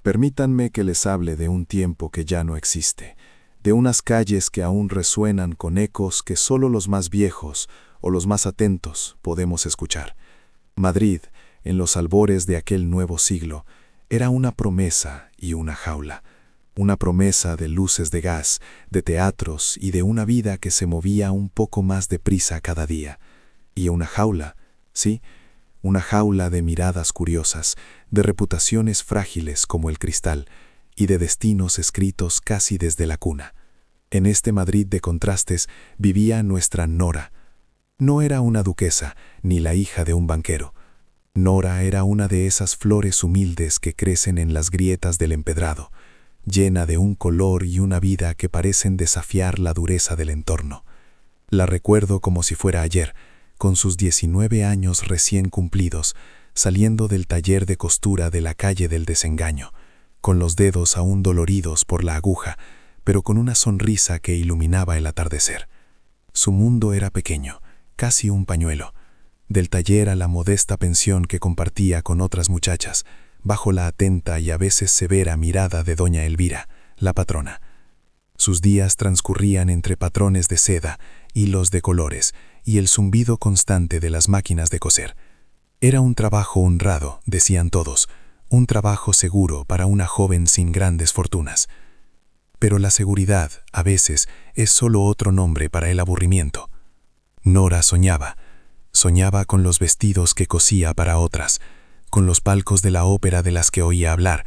Permítanme que les hable de un tiempo que ya no existe, de unas calles que aún resuenan con ecos que solo los más viejos o los más atentos podemos escuchar. Madrid, en los albores de aquel nuevo siglo, era una promesa y una jaula. Una promesa de luces de gas, de teatros y de una vida que se movía un poco más deprisa cada día. Y una jaula, sí, una jaula de miradas curiosas, de reputaciones frágiles como el cristal y de destinos escritos casi desde la cuna. En este Madrid de contrastes vivía nuestra Nora. No era una duquesa ni la hija de un banquero. Nora era una de esas flores humildes que crecen en las grietas del empedrado, llena de un color y una vida que parecen desafiar la dureza del entorno. La recuerdo como si fuera ayer, con sus 19 años recién cumplidos, saliendo del taller de costura de la calle del Desengaño, con los dedos aún doloridos por la aguja, pero con una sonrisa que iluminaba el atardecer. Su mundo era pequeño, casi un pañuelo. Del taller a la modesta pensión que compartía con otras muchachas, bajo la atenta y a veces severa mirada de doña Elvira, la patrona. Sus días transcurrían entre patrones de seda, hilos de colores y el zumbido constante de las máquinas de coser. Era un trabajo honrado, decían todos, un trabajo seguro para una joven sin grandes fortunas. Pero la seguridad, a veces, es solo otro nombre para el aburrimiento. Nora soñaba. Soñaba con los vestidos que cosía para otras, con los palcos de la ópera de las que oía hablar,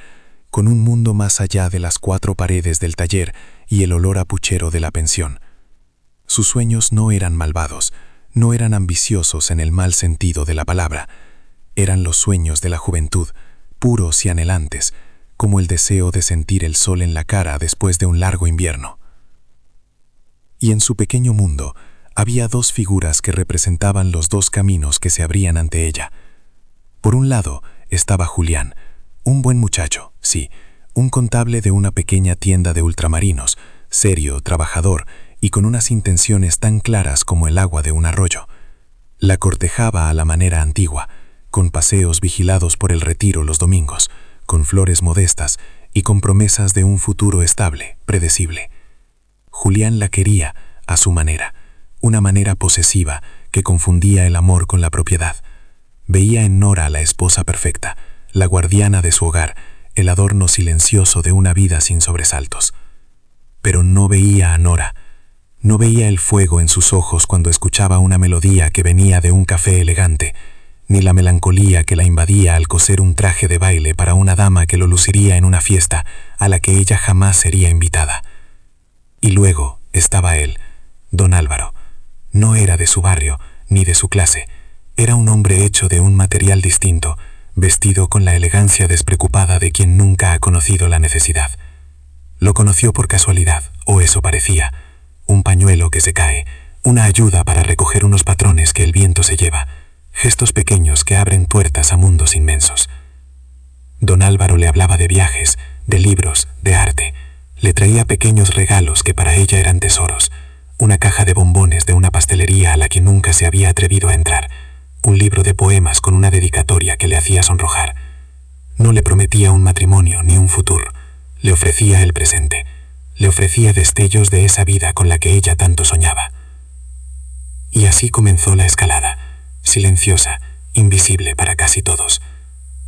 con un mundo más allá de las 4 paredes del taller y el olor a puchero de la pensión. Sus sueños no eran malvados, no eran ambiciosos en el mal sentido de la palabra. Eran los sueños de la juventud, puros y anhelantes, como el deseo de sentir el sol en la cara después de un largo invierno. Y en su pequeño mundo había 2 figuras que representaban los 2 caminos que se abrían ante ella. Por un lado estaba Julián, un buen muchacho, sí, un contable de una pequeña tienda de ultramarinos, serio, trabajador y con unas intenciones tan claras como el agua de un arroyo. La cortejaba a la manera antigua, con paseos vigilados por el retiro los domingos, con flores modestas y con promesas de un futuro estable, predecible. Julián la quería a su manera, una manera posesiva que confundía el amor con la propiedad. Veía en Nora la esposa perfecta, la guardiana de su hogar, el adorno silencioso de una vida sin sobresaltos. Pero no veía a Nora. No veía el fuego en sus ojos cuando escuchaba una melodía que venía de un café elegante, ni la melancolía que la invadía al coser un traje de baile para una dama que lo luciría en una fiesta a la que ella jamás sería invitada. Y luego estaba él, don Álvaro. No era de su barrio, ni de su clase. Era un hombre hecho de un material distinto, vestido con la elegancia despreocupada de quien nunca ha conocido la necesidad. Lo conoció por casualidad, o eso parecía. Un pañuelo que se cae, una ayuda para recoger unos patrones que el viento se lleva, gestos pequeños que abren puertas a mundos inmensos. Don Álvaro le hablaba de viajes, de libros, de arte. Le traía pequeños regalos que para ella eran tesoros. Una caja de bombones de una pastelería a la que nunca se había atrevido a entrar. Un libro de poemas con una dedicatoria que le hacía sonrojar. No le prometía un matrimonio ni un futuro. Le ofrecía el presente. Le ofrecía destellos de esa vida con la que ella tanto soñaba. Y así comenzó la escalada, silenciosa, invisible para casi todos.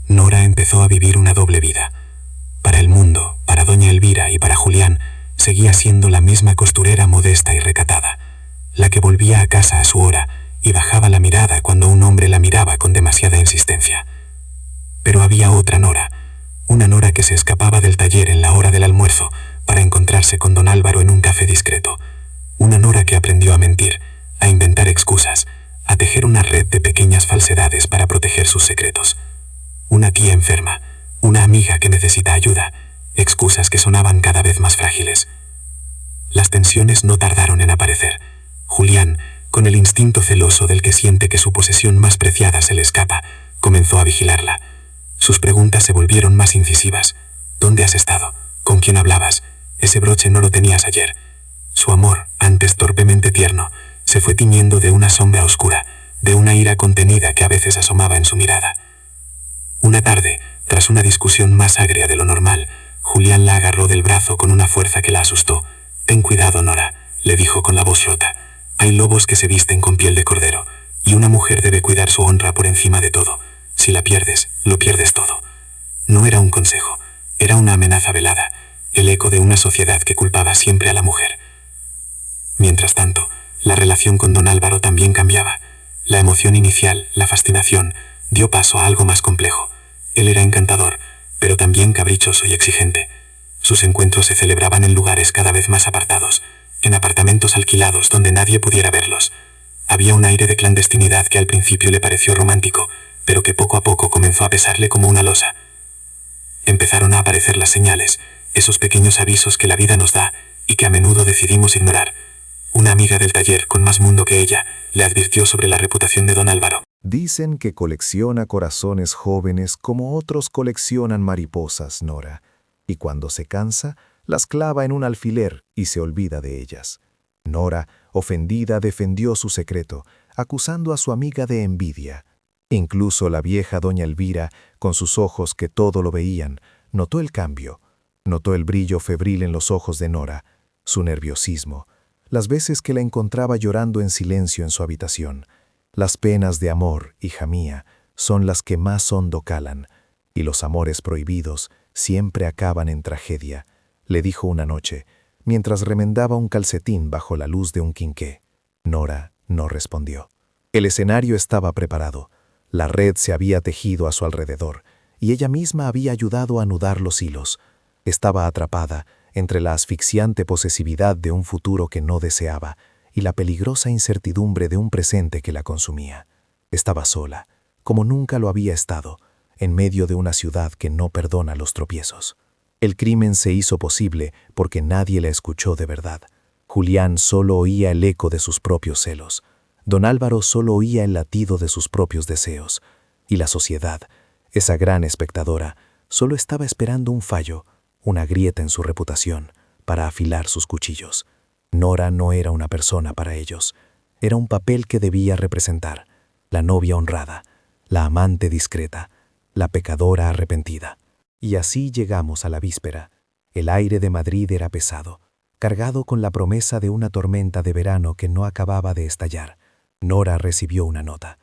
Nora empezó a vivir una doble vida. Para el mundo, para doña Elvira y para Julián, seguía siendo la misma costurera modesta y recatada, la que volvía a casa a su hora y bajaba la mirada cuando un hombre la miraba con demasiada insistencia. Pero había otra Nora, una Nora que se escapaba del taller en la hora del almuerzo para encontrarse con don Álvaro en un café discreto, una Nora que aprendió a mentir, a inventar excusas, a tejer una red de pequeñas falsedades para proteger sus secretos. Una tía enferma, una amiga que necesita ayuda, excusas que sonaban cada vez más frágiles. Las tensiones no tardaron en aparecer. Julián, con el instinto celoso del que siente que su posesión más preciada se le escapa, comenzó a vigilarla. Sus preguntas se volvieron más incisivas. ¿Dónde has estado? ¿Con quién hablabas? Ese broche no lo tenías ayer. Su amor, antes torpemente tierno, se fue tiñendo de una sombra oscura, de una ira contenida que a veces asomaba en su mirada. Una tarde, Tras una discusión más agria de lo normal, Julián la agarró del brazo con una fuerza que la asustó. «Ten cuidado, Nora», le dijo con la voz rota. «Hay lobos que se visten con piel de cordero, y una mujer debe cuidar su honra por encima de todo. Si la pierdes, lo pierdes todo». No era un consejo, era una amenaza velada, el eco de una sociedad que culpaba siempre a la mujer. Mientras tanto, la relación con don Álvaro también cambiaba. La emoción inicial, la fascinación, dio paso a algo más complejo. Él era encantador, pero también caprichoso y exigente. Sus encuentros se celebraban en lugares cada vez más apartados, en apartamentos alquilados donde nadie pudiera verlos. Había un aire de clandestinidad que al principio le pareció romántico, pero que poco a poco comenzó a pesarle como una losa. Empezaron a aparecer las señales, esos pequeños avisos que la vida nos da y que a menudo decidimos ignorar. Una amiga del taller, con más mundo que ella, le advirtió sobre la reputación de don Álvaro. Dicen que colecciona corazones jóvenes como otros coleccionan mariposas, Nora, y cuando se cansa, las clava en un alfiler y se olvida de ellas. Nora, ofendida, defendió su secreto, acusando a su amiga de envidia. Incluso la vieja doña Elvira, con sus ojos que todo lo veían, notó el cambio. Notó el brillo febril en los ojos de Nora, su nerviosismo, las veces que la encontraba llorando en silencio en su habitación. Las penas de amor, hija mía, son las que más hondo calan, y los amores prohibidos siempre acaban en tragedia, le dijo una noche, mientras remendaba un calcetín bajo la luz de un quinqué. Nora no respondió. El escenario estaba preparado. La red se había tejido a su alrededor, y ella misma había ayudado a anudar los hilos. Estaba atrapada entre la asfixiante posesividad de un futuro que no deseaba y la peligrosa incertidumbre de un presente que la consumía. Estaba sola, como nunca lo había estado, en medio de una ciudad que no perdona los tropiezos. El crimen se hizo posible porque nadie la escuchó de verdad. Julián solo oía el eco de sus propios celos. Don Álvaro solo oía el latido de sus propios deseos. Y la sociedad, esa gran espectadora, solo estaba esperando un fallo, una grieta en su reputación, para afilar sus cuchillos. Nora no era una persona para ellos. Era un papel que debía representar. La novia honrada, la amante discreta, la pecadora arrepentida. Y así llegamos a la víspera. El aire de Madrid era pesado, cargado con la promesa de una tormenta de verano que no acababa de estallar. Nora recibió una nota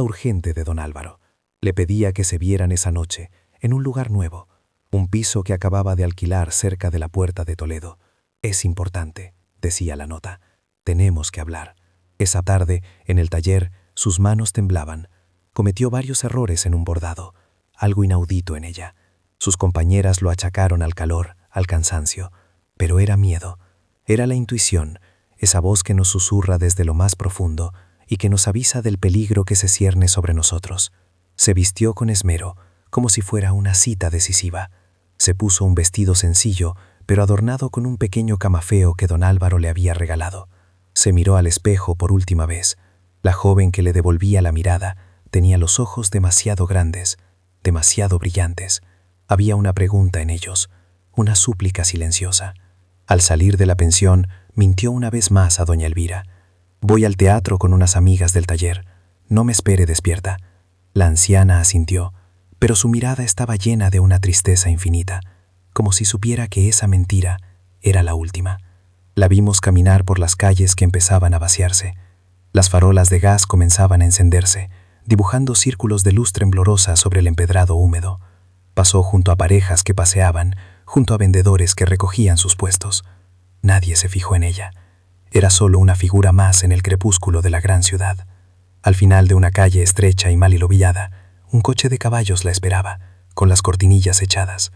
urgente de don Álvaro. Le pedía que se vieran esa noche, en un lugar nuevo, un piso que acababa de alquilar cerca de la Puerta de Toledo. «Es importante», decía la nota. «Tenemos que hablar». Esa tarde, en el taller, sus manos temblaban. Cometió varios errores en un bordado, algo inaudito en ella. Sus compañeras lo achacaron al calor, al cansancio. Pero era miedo, era la intuición, esa voz que nos susurra desde lo más profundo y que nos avisa del peligro que se cierne sobre nosotros. Se vistió con esmero, como si fuera una cita decisiva. Se puso un vestido sencillo, pero adornado con un pequeño camafeo que don Álvaro le había regalado. Se miró al espejo por última vez. La joven que le devolvía la mirada tenía los ojos demasiado grandes, demasiado brillantes. Había una pregunta en ellos, una súplica silenciosa. Al salir de la pensión, mintió una vez más a doña Elvira. «Voy al teatro con unas amigas del taller. No me espere despierta». La anciana asintió, pero su mirada estaba llena de una tristeza infinita, como si supiera que esa mentira era la última. La vimos caminar por las calles que empezaban a vaciarse. Las farolas de gas comenzaban a encenderse, dibujando círculos de luz temblorosa sobre el empedrado húmedo. Pasó junto a parejas que paseaban, junto a vendedores que recogían sus puestos. Nadie se fijó en ella. Era solo una figura más en el crepúsculo de la gran ciudad. Al final de una calle estrecha y mal hilobillada, un coche de caballos la esperaba, con las cortinillas echadas.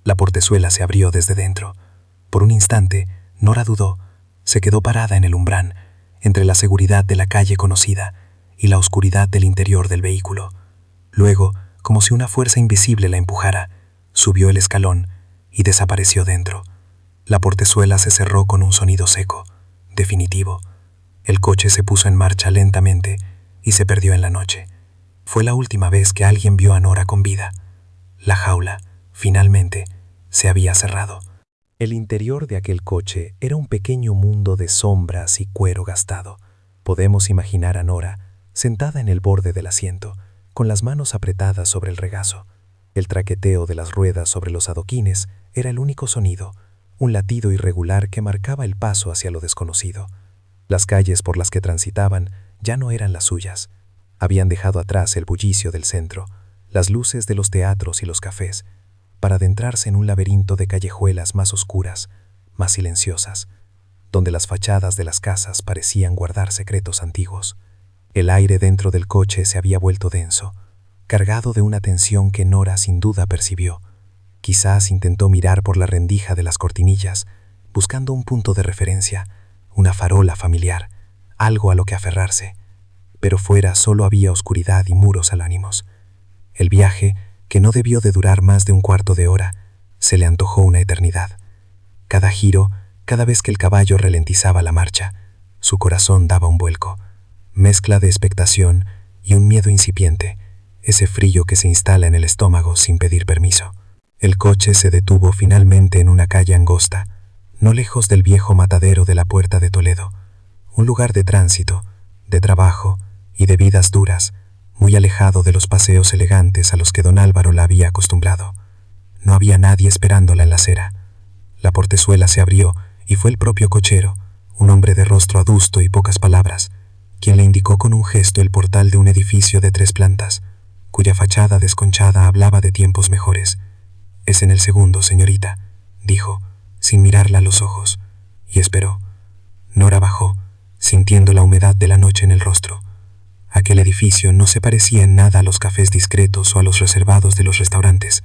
La portezuela se abrió desde dentro. Por un instante, Nora dudó. Se quedó parada en el umbral, entre la seguridad de la calle conocida y la oscuridad del interior del vehículo. Luego, como si una fuerza invisible la empujara, subió el escalón y desapareció dentro. La portezuela se cerró con un sonido seco, definitivo. El coche se puso en marcha lentamente y se perdió en la noche. Fue la última vez que alguien vio a Nora con vida. La jaula, finalmente, se había cerrado. El interior de aquel coche era un pequeño mundo de sombras y cuero gastado. Podemos imaginar a Nora, sentada en el borde del asiento, con las manos apretadas sobre el regazo. El traqueteo de las ruedas sobre los adoquines era el único sonido, un latido irregular que marcaba el paso hacia lo desconocido. Las calles por las que transitaban ya no eran las suyas. Habían dejado atrás el bullicio del centro, las luces de los teatros y los cafés, para adentrarse en un laberinto de callejuelas más oscuras, más silenciosas, donde las fachadas de las casas parecían guardar secretos antiguos. El aire dentro del coche se había vuelto denso, cargado de una tensión que Nora sin duda percibió. Quizás intentó mirar por la rendija de las cortinillas, buscando un punto de referencia, una farola familiar, algo a lo que aferrarse. Pero fuera solo había oscuridad y muros al ánimos. El viaje, que no debió de durar más de un cuarto de hora, se le antojó una eternidad. Cada giro, cada vez que el caballo ralentizaba la marcha, su corazón daba un vuelco, mezcla de expectación y un miedo incipiente, ese frío que se instala en el estómago sin pedir permiso. El coche se detuvo finalmente en una calle angosta, no lejos del viejo matadero de la Puerta de Toledo, un lugar de tránsito, de trabajo y de vidas duras, muy alejado de los paseos elegantes a los que don Álvaro la había acostumbrado. No había nadie esperándola en la acera. La portezuela se abrió y fue el propio cochero, un hombre de rostro adusto y pocas palabras, quien le indicó con un gesto el portal de un edificio de 3 plantas, cuya fachada desconchada hablaba de tiempos mejores. «Es en el segundo, señorita», dijo, sin mirarla a los ojos, y esperó. Nora bajó, sintiendo la humedad de la noche en el rostro. Aquel edificio no se parecía en nada a los cafés discretos o a los reservados de los restaurantes.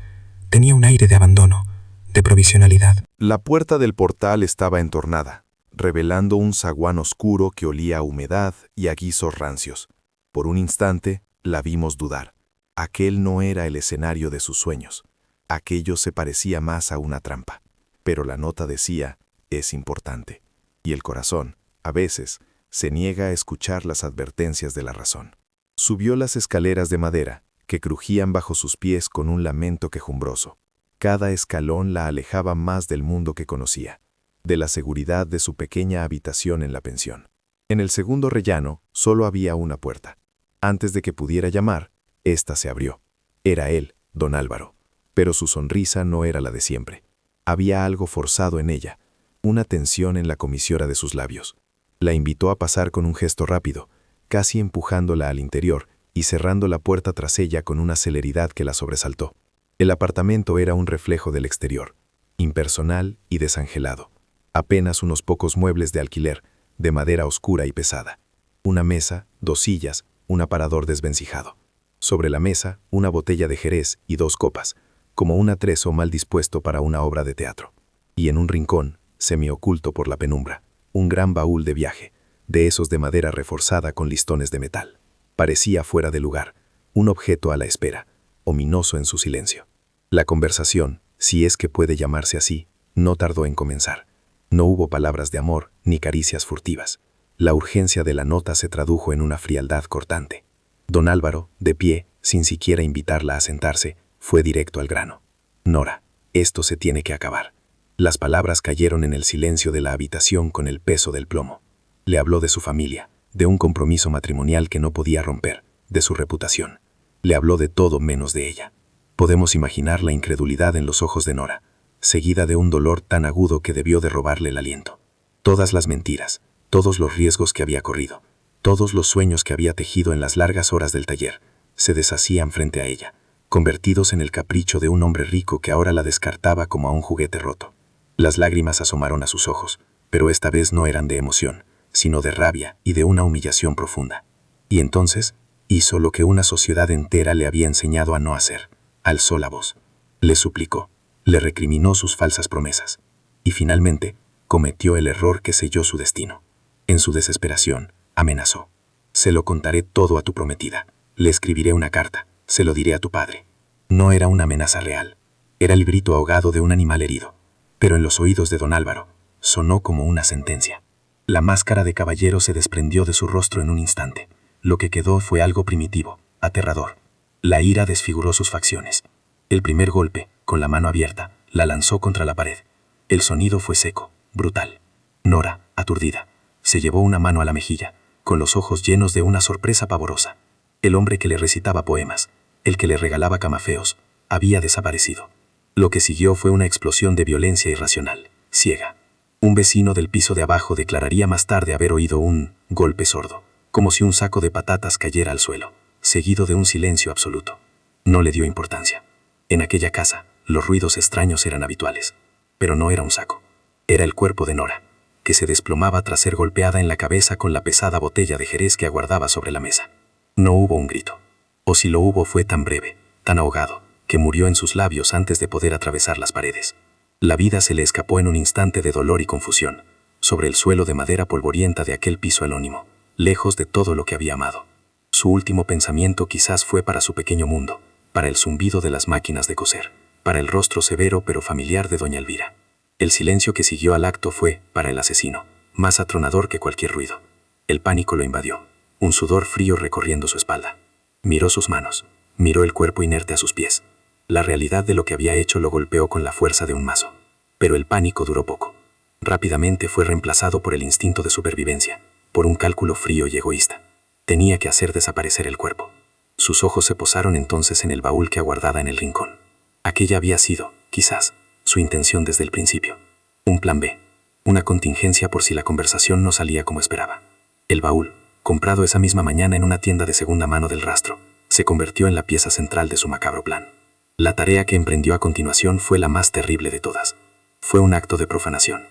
Tenía un aire de abandono, de provisionalidad. La puerta del portal estaba entornada, revelando un zaguán oscuro que olía a humedad y a guisos rancios. Por un instante la vimos dudar. Aquel no era el escenario de sus sueños. Aquello se parecía más a una trampa. Pero la nota decía, es importante. Y el corazón, a veces, se niega a escuchar las advertencias de la razón. Subió las escaleras de madera, que crujían bajo sus pies con un lamento quejumbroso. Cada escalón la alejaba más del mundo que conocía, de la seguridad de su pequeña habitación en la pensión. En el segundo rellano solo había una puerta. Antes de que pudiera llamar, ésta se abrió. Era él, don Álvaro. Pero su sonrisa no era la de siempre. Había algo forzado en ella, una tensión en la comisura de sus labios. La invitó a pasar con un gesto rápido, casi empujándola al interior y cerrando la puerta tras ella con una celeridad que la sobresaltó. El apartamento era un reflejo del exterior, impersonal y desangelado. Apenas unos pocos muebles de alquiler, de madera oscura y pesada. Una mesa, 2 sillas, un aparador desvencijado. Sobre la mesa, una botella de jerez y 2 copas, como un atrezo mal dispuesto para una obra de teatro. Y en un rincón, semioculto por la penumbra, un gran baúl de viaje, de esos de madera reforzada con listones de metal. Parecía fuera de lugar, un objeto a la espera, ominoso en su silencio. La conversación, si es que puede llamarse así, no tardó en comenzar. No hubo palabras de amor ni caricias furtivas. La urgencia de la nota se tradujo en una frialdad cortante. Don Álvaro, de pie, sin siquiera invitarla a sentarse, fue directo al grano. «Nora, esto se tiene que acabar». Las palabras cayeron en el silencio de la habitación con el peso del plomo. Le habló de su familia, de un compromiso matrimonial que no podía romper, de su reputación. Le habló de todo menos de ella. Podemos imaginar la incredulidad en los ojos de Nora, seguida de un dolor tan agudo que debió de robarle el aliento. Todas las mentiras, todos los riesgos que había corrido, todos los sueños que había tejido en las largas horas del taller, se deshacían frente a ella, convertidos en el capricho de un hombre rico que ahora la descartaba como a un juguete roto. Las lágrimas asomaron a sus ojos, pero esta vez no eran de emoción, sino de rabia y de una humillación profunda. Y entonces hizo lo que una sociedad entera le había enseñado a no hacer. Alzó la voz, le suplicó, le recriminó sus falsas promesas, y finalmente cometió el error que selló su destino. En su desesperación, amenazó. «Se lo contaré todo a tu prometida. Le escribiré una carta, se lo diré a tu padre». No era una amenaza real, era el grito ahogado de un animal herido. Pero en los oídos de don Álvaro sonó como una sentencia. La máscara de caballero se desprendió de su rostro en un instante. Lo que quedó fue algo primitivo, aterrador. La ira desfiguró sus facciones. El primer golpe, con la mano abierta, la lanzó contra la pared. El sonido fue seco, brutal. Nora, aturdida, se llevó una mano a la mejilla, con los ojos llenos de una sorpresa pavorosa. El hombre que le recitaba poemas, el que le regalaba camafeos, había desaparecido. Lo que siguió fue una explosión de violencia irracional, ciega. Un vecino del piso de abajo declararía más tarde haber oído un golpe sordo, como si un saco de patatas cayera al suelo, seguido de un silencio absoluto. No le dio importancia. En aquella casa, los ruidos extraños eran habituales. Pero no era un saco. Era el cuerpo de Nora, que se desplomaba tras ser golpeada en la cabeza con la pesada botella de Jerez que aguardaba sobre la mesa. No hubo un grito. O si lo hubo fue tan breve, tan ahogado, que murió en sus labios antes de poder atravesar las paredes. La vida se le escapó en un instante de dolor y confusión, sobre el suelo de madera polvorienta de aquel piso anónimo, lejos de todo lo que había amado. Su último pensamiento quizás fue para su pequeño mundo, para el zumbido de las máquinas de coser, para el rostro severo pero familiar de doña Elvira. El silencio que siguió al acto fue, para el asesino, más atronador que cualquier ruido. El pánico lo invadió, un sudor frío recorriendo su espalda. Miró sus manos, miró el cuerpo inerte a sus pies. La realidad de lo que había hecho lo golpeó con la fuerza de un mazo. Pero el pánico duró poco. Rápidamente fue reemplazado por el instinto de supervivencia, por un cálculo frío y egoísta. Tenía que hacer desaparecer el cuerpo. Sus ojos se posaron entonces en el baúl que aguardaba en el rincón. Aquella había sido, quizás, su intención desde el principio. Un plan B. Una contingencia por si la conversación no salía como esperaba. El baúl, comprado esa misma mañana en una tienda de segunda mano del Rastro, se convirtió en la pieza central de su macabro plan. La tarea que emprendió a continuación fue la más terrible de todas. Fue un acto de profanación.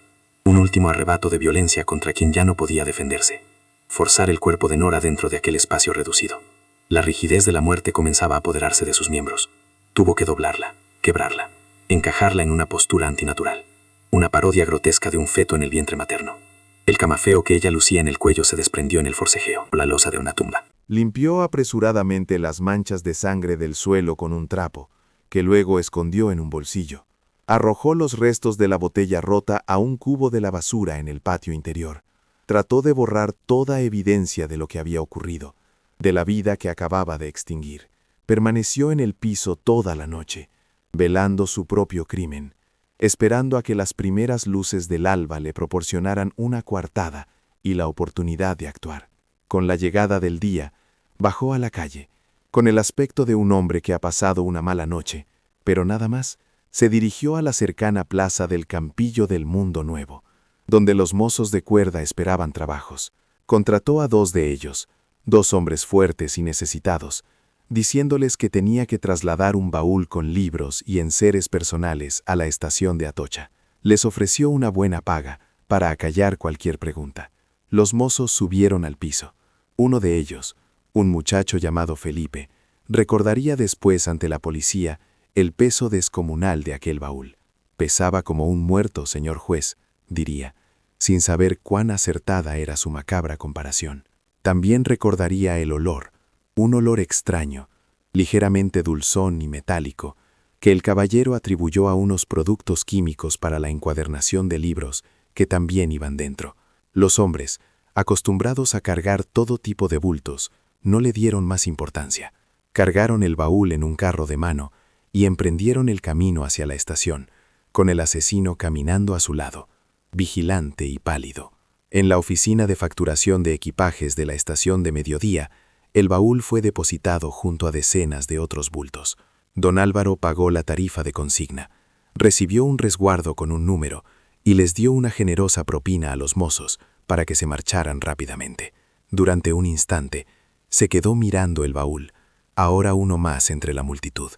Un último arrebato de violencia contra quien ya no podía defenderse. Forzar el cuerpo de Nora dentro de aquel espacio reducido. La rigidez de la muerte comenzaba a apoderarse de sus miembros. Tuvo que doblarla, quebrarla, encajarla en una postura antinatural. Una parodia grotesca de un feto en el vientre materno. El camafeo que ella lucía en el cuello se desprendió en el forcejeo, la losa de una tumba. Limpió apresuradamente las manchas de sangre del suelo con un trapo, que luego escondió en un bolsillo. Arrojó los restos de la botella rota a un cubo de la basura en el patio interior. Trató de borrar toda evidencia de lo que había ocurrido, de la vida que acababa de extinguir. Permaneció en el piso toda la noche, velando su propio crimen, esperando a que las primeras luces del alba le proporcionaran una coartada y la oportunidad de actuar. Con la llegada del día, bajó a la calle, con el aspecto de un hombre que ha pasado una mala noche, pero nada más. Se dirigió a la cercana plaza del Campillo del Mundo Nuevo, donde los mozos de cuerda esperaban trabajos. Contrató a 2 de ellos, 2 hombres fuertes y necesitados, diciéndoles que tenía que trasladar un baúl con libros y enseres personales a la estación de Atocha. Les ofreció una buena paga para acallar cualquier pregunta. Los mozos subieron al piso. Uno de ellos, un muchacho llamado Felipe, recordaría después ante la policía el peso descomunal de aquel baúl. Pesaba como un muerto, señor juez, diría, sin saber cuán acertada era su macabra comparación. También recordaría el olor, un olor extraño, ligeramente dulzón y metálico, que el caballero atribuyó a unos productos químicos para la encuadernación de libros que también iban dentro. Los hombres, acostumbrados a cargar todo tipo de bultos, no le dieron más importancia. Cargaron el baúl en un carro de mano y emprendieron el camino hacia la estación, con el asesino caminando a su lado, vigilante y pálido. En la oficina de facturación de equipajes de la estación de Mediodía, el baúl fue depositado junto a decenas de otros bultos. Don Álvaro pagó la tarifa de consigna, recibió un resguardo con un número y les dio una generosa propina a los mozos para que se marcharan rápidamente. Durante un instante, se quedó mirando el baúl, ahora uno más entre la multitud,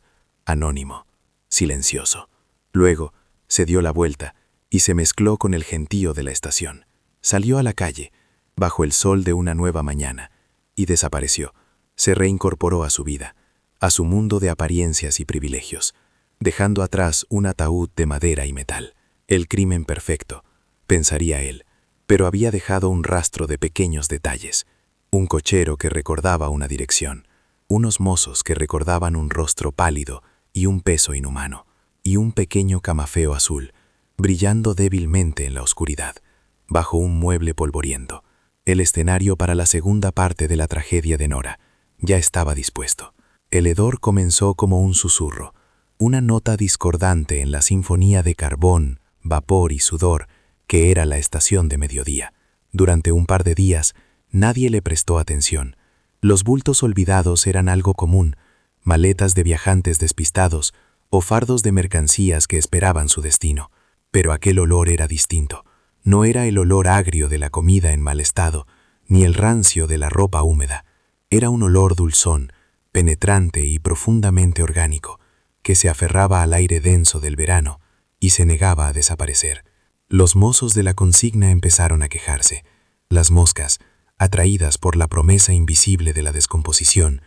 anónimo, silencioso. Luego, se dio la vuelta y se mezcló con el gentío de la estación. Salió a la calle, bajo el sol de una nueva mañana, y desapareció. Se reincorporó a su vida, a su mundo de apariencias y privilegios, dejando atrás un ataúd de madera y metal. El crimen perfecto, pensaría él, pero había dejado un rastro de pequeños detalles. Un cochero que recordaba una dirección, unos mozos que recordaban un rostro pálido y un peso inhumano, y un pequeño camafeo azul, brillando débilmente en la oscuridad, bajo un mueble polvoriento. El escenario para la segunda parte de la tragedia de Nora ya estaba dispuesto. El hedor comenzó como un susurro, una nota discordante en la sinfonía de carbón, vapor y sudor que era la estación de Mediodía. Durante un par de días, nadie le prestó atención. Los bultos olvidados eran algo común, maletas de viajantes despistados o fardos de mercancías que esperaban su destino. Pero aquel olor era distinto. No era el olor agrio de la comida en mal estado, ni el rancio de la ropa húmeda. Era un olor dulzón, penetrante y profundamente orgánico, que se aferraba al aire denso del verano y se negaba a desaparecer. Los mozos de la consigna empezaron a quejarse. Las moscas, atraídas por la promesa invisible de la descomposición,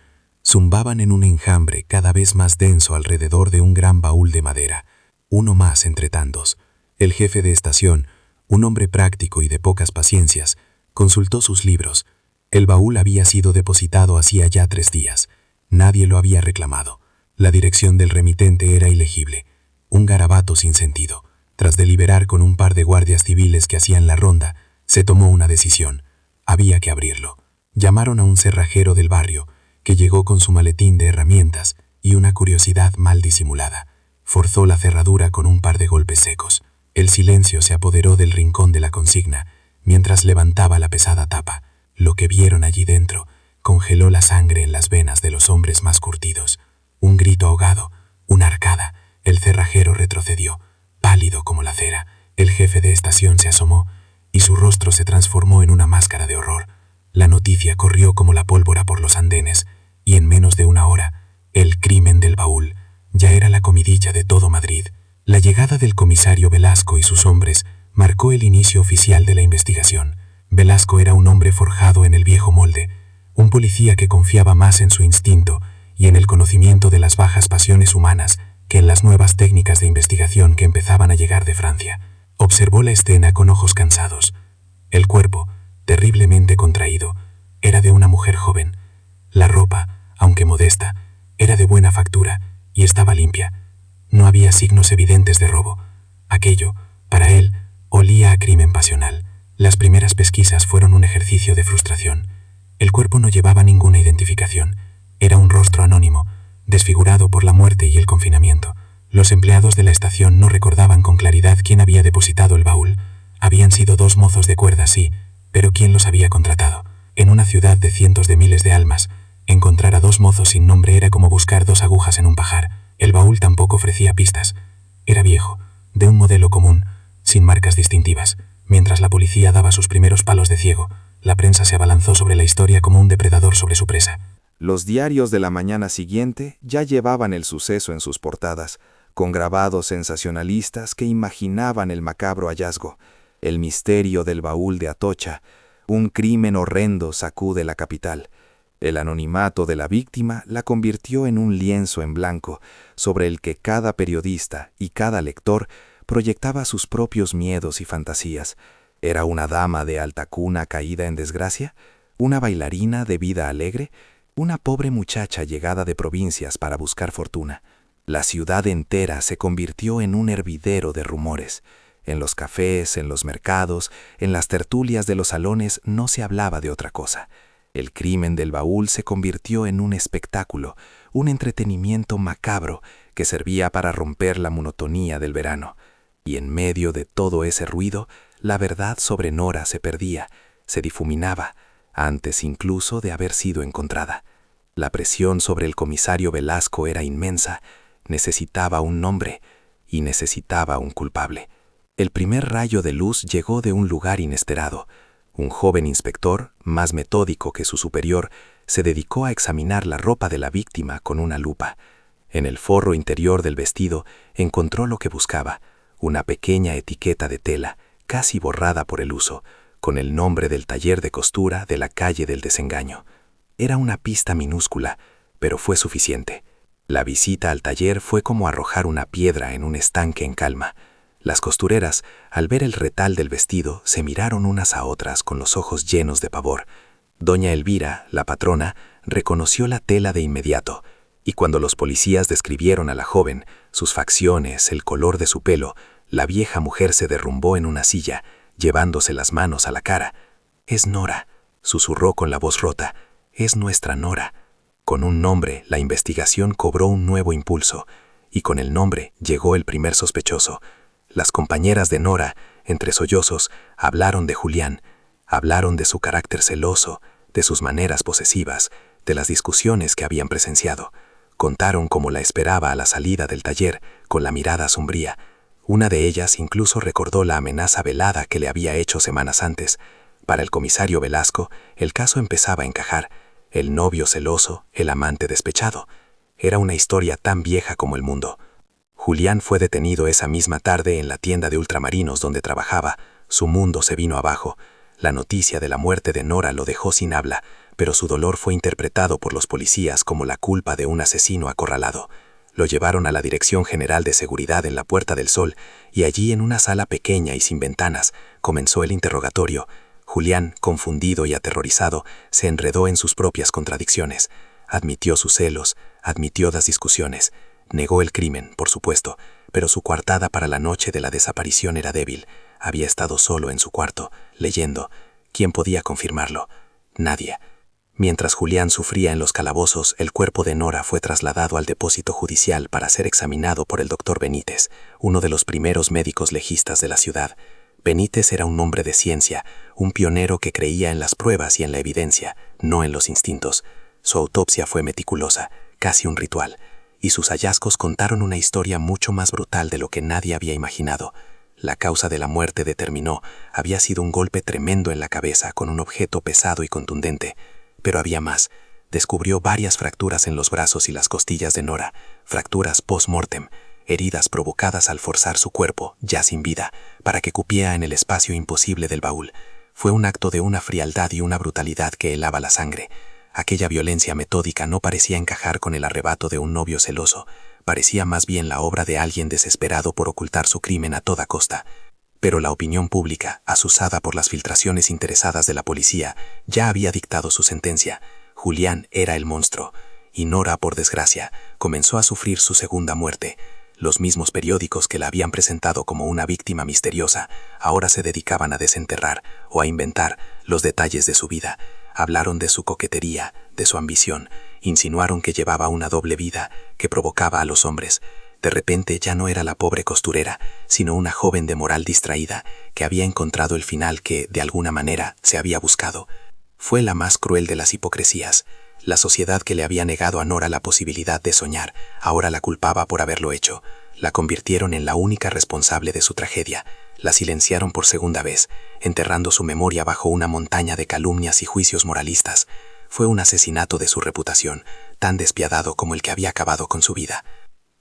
zumbaban en un enjambre cada vez más denso alrededor de un gran baúl de madera, uno más entre tantos. El jefe de estación, un hombre práctico y de pocas paciencias, consultó sus libros. El baúl había sido depositado hacía ya 3 días. Nadie lo había reclamado. La dirección del remitente era ilegible. Un garabato sin sentido. Tras deliberar con un par de guardias civiles que hacían la ronda, se tomó una decisión. Había que abrirlo. Llamaron a un cerrajero del barrio, que llegó con su maletín de herramientas y una curiosidad mal disimulada. Forzó la cerradura con un par de golpes secos. El silencio se apoderó del rincón de la consigna, mientras levantaba la pesada tapa. Lo que vieron allí dentro congeló la sangre en las venas de los hombres más curtidos. Un grito ahogado, una arcada. El cerrajero retrocedió, pálido como la cera. El jefe de estación se asomó y su rostro se transformó en una máscara de horror. La noticia corrió como la pólvora por los andenes, y en menos de una hora, el crimen del baúl ya era la comidilla de todo Madrid. La llegada del comisario Velasco y sus hombres marcó el inicio oficial de la investigación. Velasco era un hombre forjado en el viejo molde, un policía que confiaba más en su instinto y en el conocimiento de las bajas pasiones humanas que en las nuevas técnicas de investigación que empezaban a llegar de Francia. Observó la escena con ojos cansados. El cuerpo, terriblemente contraído, era de una mujer joven. La ropa, aunque modesta, era de buena factura y estaba limpia. No había signos evidentes de robo. Aquello, para él, olía a crimen pasional. Las primeras pesquisas fueron un ejercicio de frustración. El cuerpo no llevaba ninguna identificación. Era un rostro anónimo, desfigurado por la muerte y el confinamiento. Los empleados de la estación no recordaban con claridad quién había depositado el baúl. Habían sido 2 mozos de cuerda, sí, pero ¿quién los había contratado? En una ciudad de cientos de miles de almas, encontrar a 2 mozos sin nombre era como buscar 2 agujas en un pajar. El baúl tampoco ofrecía pistas. Era viejo, de un modelo común, sin marcas distintivas. Mientras la policía daba sus primeros palos de ciego, la prensa se abalanzó sobre la historia como un depredador sobre su presa. Los diarios de la mañana siguiente ya llevaban el suceso en sus portadas, con grabados sensacionalistas que imaginaban el macabro hallazgo. El misterio del baúl de Atocha, un crimen horrendo sacude la capital. El anonimato de la víctima la convirtió en un lienzo en blanco, sobre el que cada periodista y cada lector proyectaba sus propios miedos y fantasías. ¿Era una dama de alta cuna caída en desgracia? ¿Una bailarina de vida alegre? ¿Una pobre muchacha llegada de provincias para buscar fortuna? La ciudad entera se convirtió en un hervidero de rumores. En los cafés, en los mercados, en las tertulias de los salones no se hablaba de otra cosa. El crimen del baúl se convirtió en un espectáculo, un entretenimiento macabro que servía para romper la monotonía del verano. Y en medio de todo ese ruido, la verdad sobre Nora se perdía, se difuminaba, antes incluso de haber sido encontrada. La presión sobre el comisario Velasco era inmensa, necesitaba un nombre y necesitaba un culpable. El primer rayo de luz llegó de un lugar inesperado. Un joven inspector, más metódico que su superior, se dedicó a examinar la ropa de la víctima con una lupa. En el forro interior del vestido encontró lo que buscaba, una pequeña etiqueta de tela, casi borrada por el uso, con el nombre del taller de costura de la calle del Desengaño. Era una pista minúscula, pero fue suficiente. La visita al taller fue como arrojar una piedra en un estanque en calma. Las costureras, al ver el retal del vestido, se miraron unas a otras con los ojos llenos de pavor. Doña Elvira, la patrona, reconoció la tela de inmediato, y cuando los policías describieron a la joven, sus facciones, el color de su pelo, la vieja mujer se derrumbó en una silla, llevándose las manos a la cara. «Es Nora», susurró con la voz rota. «Es nuestra Nora». Con un nombre, la investigación cobró un nuevo impulso, y con el nombre llegó el primer sospechoso. Las compañeras de Nora, entre sollozos, hablaron de Julián, hablaron de su carácter celoso, de sus maneras posesivas, de las discusiones que habían presenciado. Contaron cómo la esperaba a la salida del taller, con la mirada sombría. Una de ellas incluso recordó la amenaza velada que le había hecho semanas antes. Para el comisario Velasco, el caso empezaba a encajar. El novio celoso, el amante despechado. Era una historia tan vieja como el mundo. Julián fue detenido esa misma tarde en la tienda de ultramarinos donde trabajaba. Su mundo se vino abajo. La noticia de la muerte de Nora lo dejó sin habla, pero su dolor fue interpretado por los policías como la culpa de un asesino acorralado. Lo llevaron a la Dirección General de Seguridad en la Puerta del Sol y allí, en una sala pequeña y sin ventanas, comenzó el interrogatorio. Julián, confundido y aterrorizado, se enredó en sus propias contradicciones. Admitió sus celos, admitió las discusiones. Negó el crimen, por supuesto, pero su coartada para la noche de la desaparición era débil. Había estado solo en su cuarto, leyendo. ¿Quién podía confirmarlo? Nadie. Mientras Julián sufría en los calabozos, el cuerpo de Nora fue trasladado al depósito judicial para ser examinado por el doctor Benítez, uno de los primeros médicos legistas de la ciudad. Benítez era un hombre de ciencia, un pionero que creía en las pruebas y en la evidencia, no en los instintos. Su autopsia fue meticulosa, casi un ritual, y sus hallazgos contaron una historia mucho más brutal de lo que nadie había imaginado. La causa de la muerte determinó, había sido un golpe tremendo en la cabeza con un objeto pesado y contundente. Pero había más. Descubrió varias fracturas en los brazos y las costillas de Nora, fracturas post-mortem, heridas provocadas al forzar su cuerpo, ya sin vida, para que cupiera en el espacio imposible del baúl. Fue un acto de una frialdad y una brutalidad que helaba la sangre. Aquella violencia metódica no parecía encajar con el arrebato de un novio celoso, parecía más bien la obra de alguien desesperado por ocultar su crimen a toda costa. Pero la opinión pública, azuzada por las filtraciones interesadas de la policía, ya había dictado su sentencia. Julián era el monstruo, y Nora, por desgracia, comenzó a sufrir su segunda muerte. Los mismos periódicos que la habían presentado como una víctima misteriosa, ahora se dedicaban a desenterrar o a inventar los detalles de su vida. Hablaron de su coquetería, de su ambición, insinuaron que llevaba una doble vida, que provocaba a los hombres. De repente ya no era la pobre costurera, sino una joven de moral distraída, que había encontrado el final que, de alguna manera, se había buscado. Fue la más cruel de las hipocresías. La sociedad que le había negado a Nora la posibilidad de soñar, ahora la culpaba por haberlo hecho. La convirtieron en la única responsable de su tragedia. La silenciaron por segunda vez, enterrando su memoria bajo una montaña de calumnias y juicios moralistas. Fue un asesinato de su reputación, tan despiadado como el que había acabado con su vida.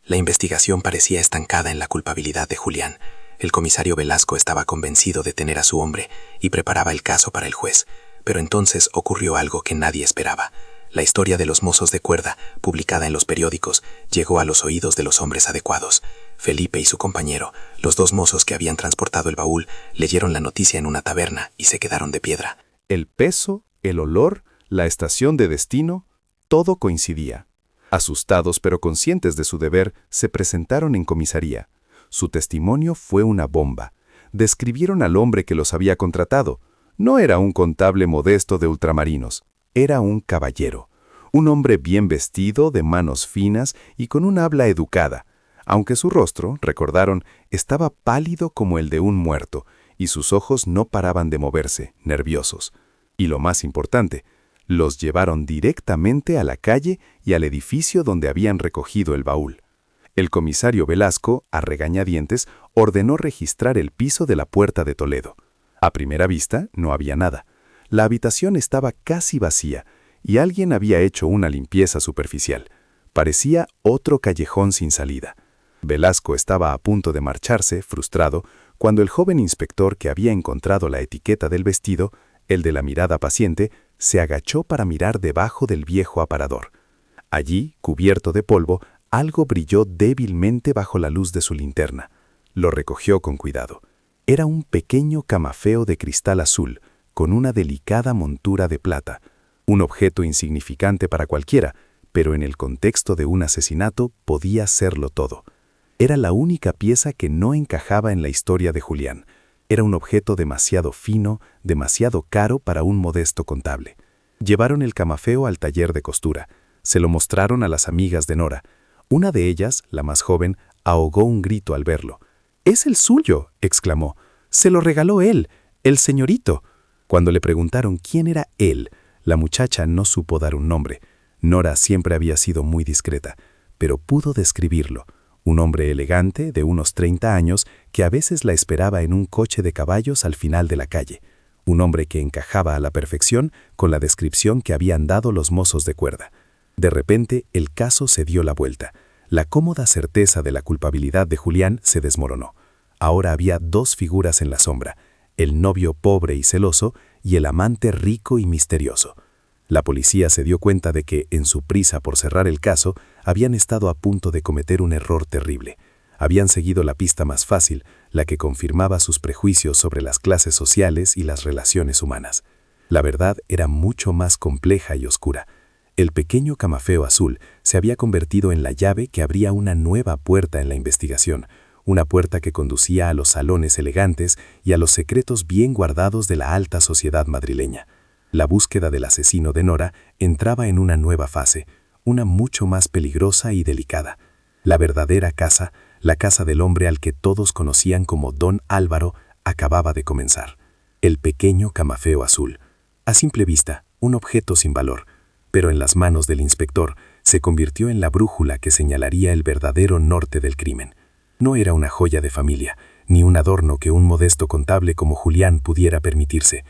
La investigación parecía estancada en la culpabilidad de Julián. El comisario Velasco estaba convencido de tener a su hombre y preparaba el caso para el juez. Pero entonces ocurrió algo que nadie esperaba. La historia de los mozos de cuerda, publicada en los periódicos, llegó a los oídos de los hombres adecuados. Felipe y su compañero, los dos mozos que habían transportado el baúl, leyeron la noticia en una taberna y se quedaron de piedra. El peso, el olor, la estación de destino, todo coincidía. Asustados pero conscientes de su deber, se presentaron en comisaría. Su testimonio fue una bomba. Describieron al hombre que los había contratado. No era un contable modesto de ultramarinos. Era un caballero. Un hombre bien vestido, de manos finas y con un habla educada. Aunque su rostro, recordaron, estaba pálido como el de un muerto, y sus ojos no paraban de moverse, nerviosos. Y lo más importante, los llevaron directamente a la calle y al edificio donde habían recogido el baúl. El comisario Velasco, a regañadientes, ordenó registrar el piso de la Puerta de Toledo. A primera vista, no había nada. La habitación estaba casi vacía y alguien había hecho una limpieza superficial. Parecía otro callejón sin salida. Velasco estaba a punto de marcharse, frustrado, cuando el joven inspector que había encontrado la etiqueta del vestido, el de la mirada paciente, se agachó para mirar debajo del viejo aparador. Allí, cubierto de polvo, algo brilló débilmente bajo la luz de su linterna. Lo recogió con cuidado. Era un pequeño camafeo de cristal azul, con una delicada montura de plata. Un objeto insignificante para cualquiera, pero en el contexto de un asesinato podía serlo todo. Era la única pieza que no encajaba en la historia de Julián. Era un objeto demasiado fino, demasiado caro para un modesto contable. Llevaron el camafeo al taller de costura. Se lo mostraron a las amigas de Nora. Una de ellas, la más joven, ahogó un grito al verlo. «¡Es el suyo!», exclamó. «Se lo regaló él, el señorito». Cuando le preguntaron quién era él, la muchacha no supo dar un nombre. Nora siempre había sido muy discreta. pero pudo describirlo. Un hombre elegante, de unos 30 años, que a veces la esperaba en un coche de caballos al final de la calle. Un hombre que encajaba a la perfección con la descripción que habían dado los mozos de cuerda. De repente, el caso se dio la vuelta. La cómoda certeza de la culpabilidad de Julián se desmoronó. Ahora había dos figuras en la sombra, el novio pobre y celoso y el amante rico y misterioso. La policía se dio cuenta de que, en su prisa por cerrar el caso, habían estado a punto de cometer un error terrible. Habían seguido la pista más fácil, la que confirmaba sus prejuicios sobre las clases sociales y las relaciones humanas. La verdad era mucho más compleja y oscura. El pequeño camafeo azul se había convertido en la llave que abría una nueva puerta en la investigación, una puerta que conducía a los salones elegantes y a los secretos bien guardados de la alta sociedad madrileña. La búsqueda del asesino de Nora entraba en una nueva fase, una mucho más peligrosa y delicada. La verdadera casa, la casa del hombre al que todos conocían como Don Álvaro, acababa de comenzar. El pequeño camafeo azul. A simple vista, un objeto sin valor, pero en las manos del inspector se convirtió en la brújula que señalaría el verdadero norte del crimen. No era una joya de familia, ni un adorno que un modesto contable como Julián pudiera permitirse.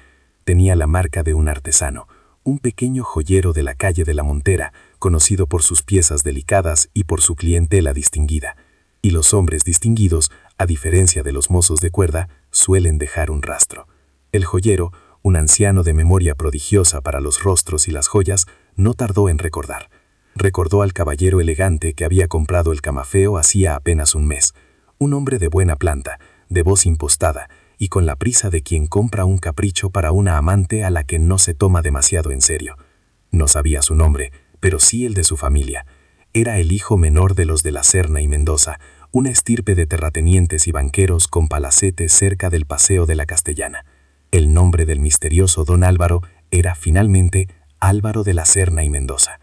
Tenía la marca de un artesano, un pequeño joyero de la calle de la Montera, conocido por sus piezas delicadas y por su clientela distinguida. Y los hombres distinguidos, a diferencia de los mozos de cuerda, suelen dejar un rastro. El joyero, un anciano de memoria prodigiosa para los rostros y las joyas, no tardó en recordar. Recordó al caballero elegante que había comprado el camafeo hacía apenas un mes. Un hombre de buena planta, de voz impostada, y con la prisa de quien compra un capricho para una amante a la que no se toma demasiado en serio. No sabía su nombre, pero sí el de su familia. Era el hijo menor de los de la Serna y Mendoza, una estirpe de terratenientes y banqueros con palacetes cerca del Paseo de la Castellana. El nombre del misterioso don Álvaro era, finalmente, Álvaro de la Serna y Mendoza.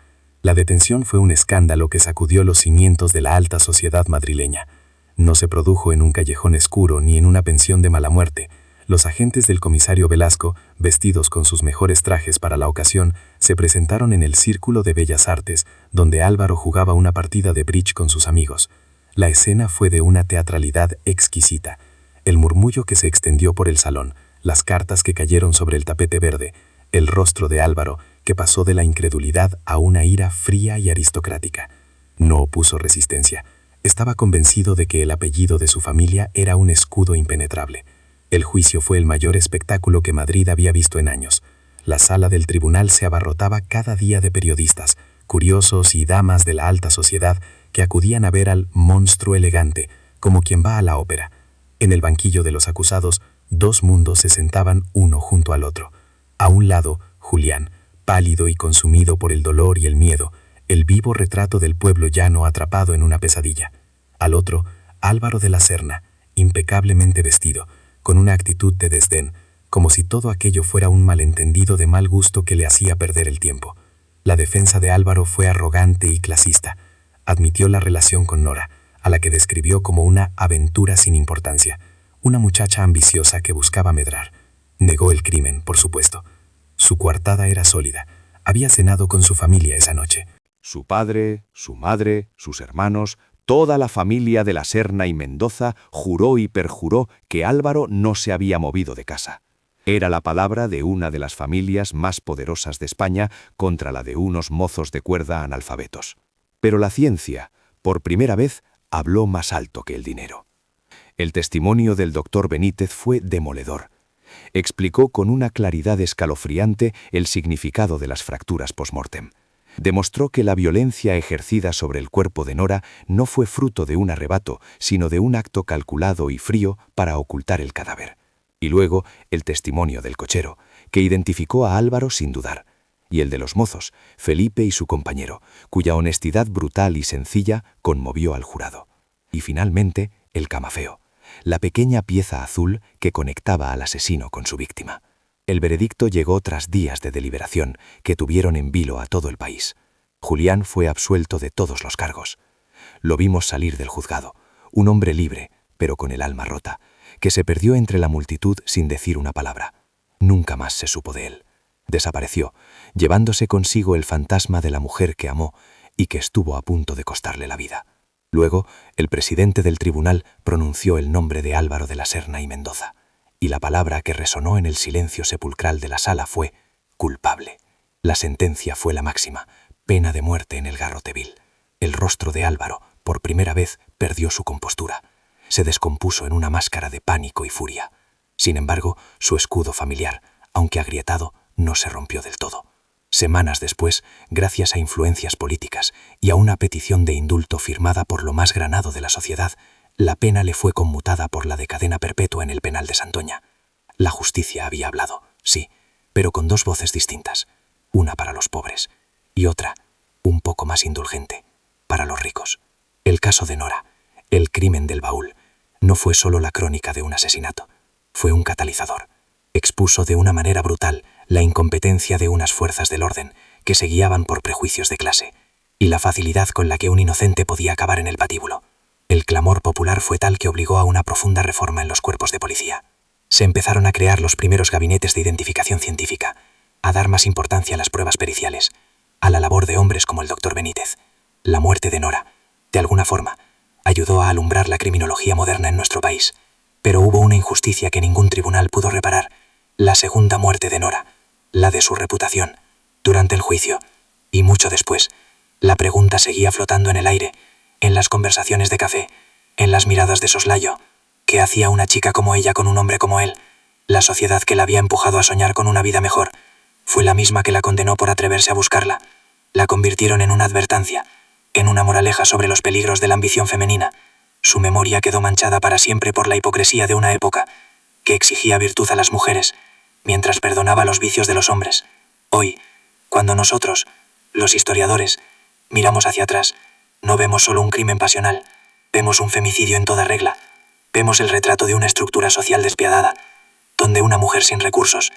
La detención fue un escándalo que sacudió los cimientos de la alta sociedad madrileña. No se produjo en un callejón oscuro ni en una pensión de mala muerte. Los agentes del comisario Velasco, vestidos con sus mejores trajes para la ocasión, se presentaron en el Círculo de Bellas Artes, donde Álvaro jugaba una partida de bridge con sus amigos. La escena fue de una teatralidad exquisita. El murmullo que se extendió por el salón, las cartas que cayeron sobre el tapete verde, el rostro de Álvaro, que pasó de la incredulidad a una ira fría y aristocrática. No opuso resistencia. Estaba convencido de que el apellido de su familia era un escudo impenetrable. El juicio fue el mayor espectáculo que Madrid había visto en años. La sala del tribunal se abarrotaba cada día de periodistas, curiosos y damas de la alta sociedad que acudían a ver al monstruo elegante, como quien va a la ópera. En el banquillo de los acusados, dos mundos se sentaban uno junto al otro. A un lado, Julián, pálido y consumido por el dolor y el miedo, el vivo retrato del pueblo llano atrapado en una pesadilla. Al otro, Álvaro de la Serna, impecablemente vestido, con una actitud de desdén, como si todo aquello fuera un malentendido de mal gusto que le hacía perder el tiempo. La defensa de Álvaro fue arrogante y clasista. Admitió la relación con Nora, a la que describió como una aventura sin importancia, una muchacha ambiciosa que buscaba medrar. Negó el crimen, por supuesto. Su coartada era sólida. Había cenado con su familia esa noche. Su padre, su madre, sus hermanos, toda la familia de la Serna y Mendoza juró y perjuró que Álvaro no se había movido de casa. Era la palabra de una de las familias más poderosas de España contra la de unos mozos de cuerda analfabetos. Pero la ciencia, por primera vez, habló más alto que el dinero. El testimonio del doctor Benítez fue demoledor. Explicó con una claridad escalofriante el significado de las fracturas post-mortem. Demostró que la violencia ejercida sobre el cuerpo de Nora no fue fruto de un arrebato, sino de un acto calculado y frío para ocultar el cadáver. Y luego el testimonio del cochero, que identificó a Álvaro sin dudar, y el de los mozos, Felipe y su compañero, cuya honestidad brutal y sencilla conmovió al jurado. Y finalmente, el camafeo, la pequeña pieza azul que conectaba al asesino con su víctima. El veredicto llegó tras días de deliberación que tuvieron en vilo a todo el país. Julián fue absuelto de todos los cargos. Lo vimos salir del juzgado, un hombre libre, pero con el alma rota, que se perdió entre la multitud sin decir una palabra. Nunca más se supo de él. Desapareció, llevándose consigo el fantasma de la mujer que amó, y que estuvo a punto de costarle la vida. Luego, el presidente del tribunal pronunció el nombre de Álvaro de la Serna y Mendoza, y la palabra que resonó en el silencio sepulcral de la sala fue culpable. La sentencia fue la máxima, pena de muerte en el garrote vil. El rostro de Álvaro, por primera vez, perdió su compostura. Se descompuso en una máscara de pánico y furia. Sin embargo, su escudo familiar, aunque agrietado, no se rompió del todo. Semanas después, gracias a influencias políticas y a una petición de indulto firmada por lo más granado de la sociedad, la pena le fue conmutada por la de cadena perpetua en el penal de Santoña. La justicia había hablado, sí, pero con dos voces distintas, una para los pobres y otra, un poco más indulgente, para los ricos. El caso de Nora, el crimen del baúl, no fue solo la crónica de un asesinato, fue un catalizador. Expuso de una manera brutal la incompetencia de unas fuerzas del orden que se guiaban por prejuicios de clase y la facilidad con la que un inocente podía acabar en el patíbulo. El clamor popular fue tal que obligó a una profunda reforma en los cuerpos de policía. Se empezaron a crear los primeros gabinetes de identificación científica, a dar más importancia a las pruebas periciales, a la labor de hombres como el doctor Benítez. La muerte de Nora, de alguna forma, ayudó a alumbrar la criminología moderna en nuestro país, pero hubo una injusticia que ningún tribunal pudo reparar: la segunda muerte de Nora, la de su reputación. Durante el juicio, y mucho después, la pregunta seguía flotando en el aire, en las conversaciones de café, en las miradas de soslayo. ¿Qué hacía una chica como ella con un hombre como él? La sociedad que la había empujado a soñar con una vida mejor fue la misma que la condenó por atreverse a buscarla. La convirtieron en una advertencia, en una moraleja sobre los peligros de la ambición femenina. Su memoria quedó manchada para siempre por la hipocresía de una época que exigía virtud a las mujeres, mientras perdonaba los vicios de los hombres. Hoy, cuando nosotros, los historiadores, miramos hacia atrás, no vemos solo un crimen pasional, vemos un femicidio en toda regla. Vemos el retrato de una estructura social despiadada, donde una mujer sin recursos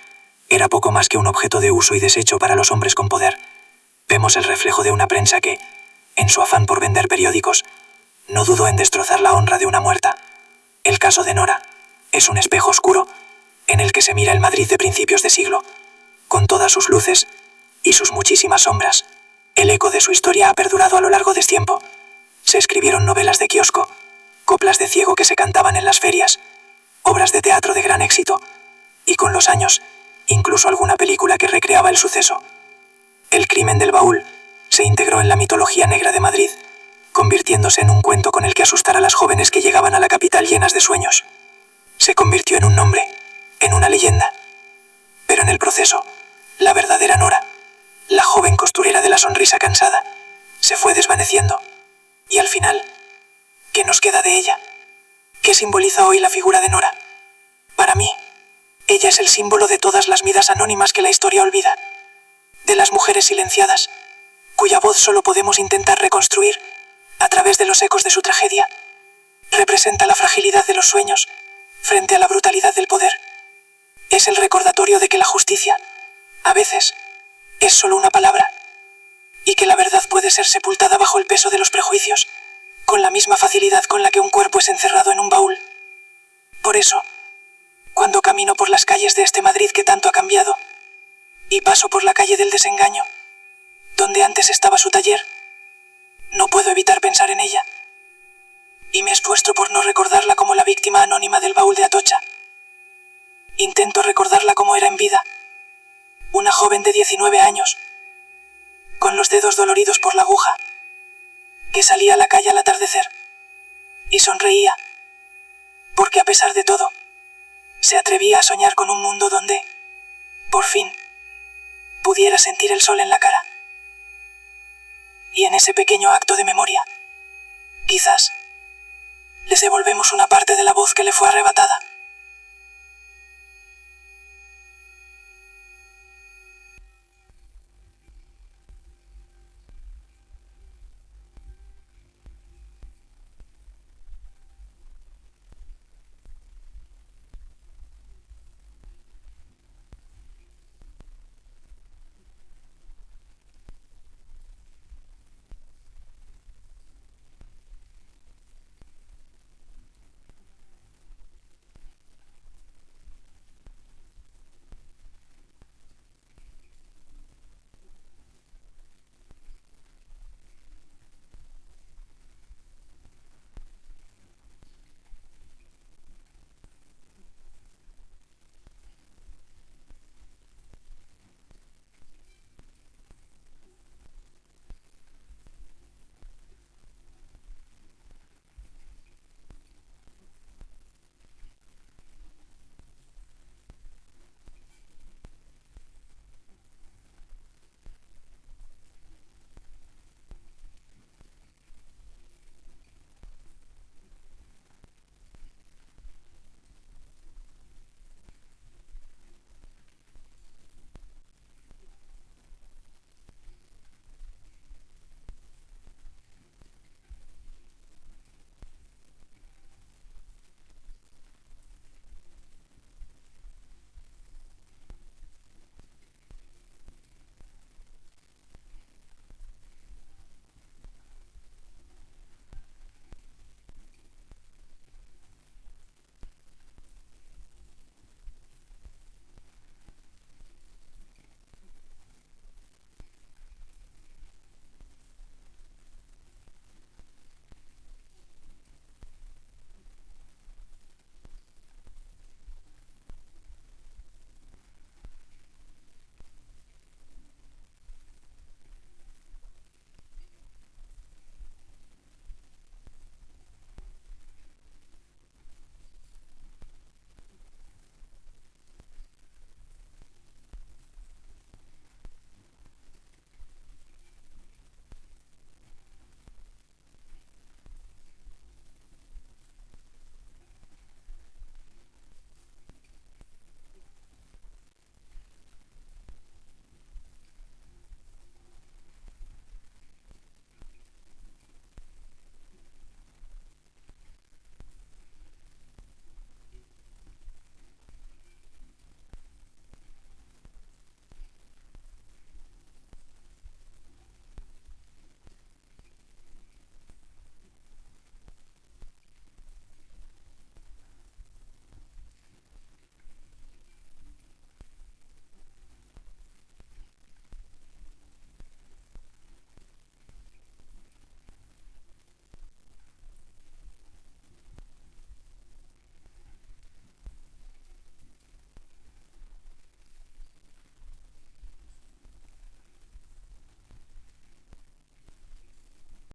era poco más que un objeto de uso y desecho para los hombres con poder. Vemos el reflejo de una prensa que, en su afán por vender periódicos, no dudó en destrozar la honra de una muerta. El caso de Nora es un espejo oscuro en el que se mira el Madrid de principios de siglo, con todas sus luces y sus muchísimas sombras. El eco de su historia ha perdurado a lo largo del tiempo. Se escribieron novelas de kiosco, coplas de ciego que se cantaban en las ferias, obras de teatro de gran éxito, y con los años, incluso alguna película que recreaba el suceso. El crimen del baúl se integró en la mitología negra de Madrid, convirtiéndose en un cuento con el que asustar a las jóvenes que llegaban a la capital llenas de sueños. Se convirtió en un nombre, en una leyenda. Pero en el proceso, la verdadera Nora, la joven costurera de la sonrisa cansada, se fue desvaneciendo. Y al final, ¿qué nos queda de ella? ¿Qué simboliza hoy la figura de Nora? Para mí, ella es el símbolo de todas las vidas anónimas que la historia olvida, de las mujeres silenciadas, cuya voz solo podemos intentar reconstruir a través de los ecos de su tragedia. Representa la fragilidad de los sueños frente a la brutalidad del poder. Es el recordatorio de que la justicia, a veces, es solo una palabra, y que la verdad puede ser sepultada bajo el peso de los prejuicios, con la misma facilidad con la que un cuerpo es encerrado en un baúl. Por eso, cuando camino por las calles de este Madrid que tanto ha cambiado, y paso por la calle del desengaño, donde antes estaba su taller, no puedo evitar pensar en ella, y me esfuerzo por no recordarla como la víctima anónima del baúl de Atocha. Intento recordarla como era en vida, una joven de 19 años, con los dedos doloridos por la aguja, que salía a la calle al atardecer y sonreía, porque a pesar de todo, se atrevía a soñar con un mundo donde, por fin, pudiera sentir el sol en la cara. Y en ese pequeño acto de memoria, quizás, les devolvemos una parte de la voz que le fue arrebatada.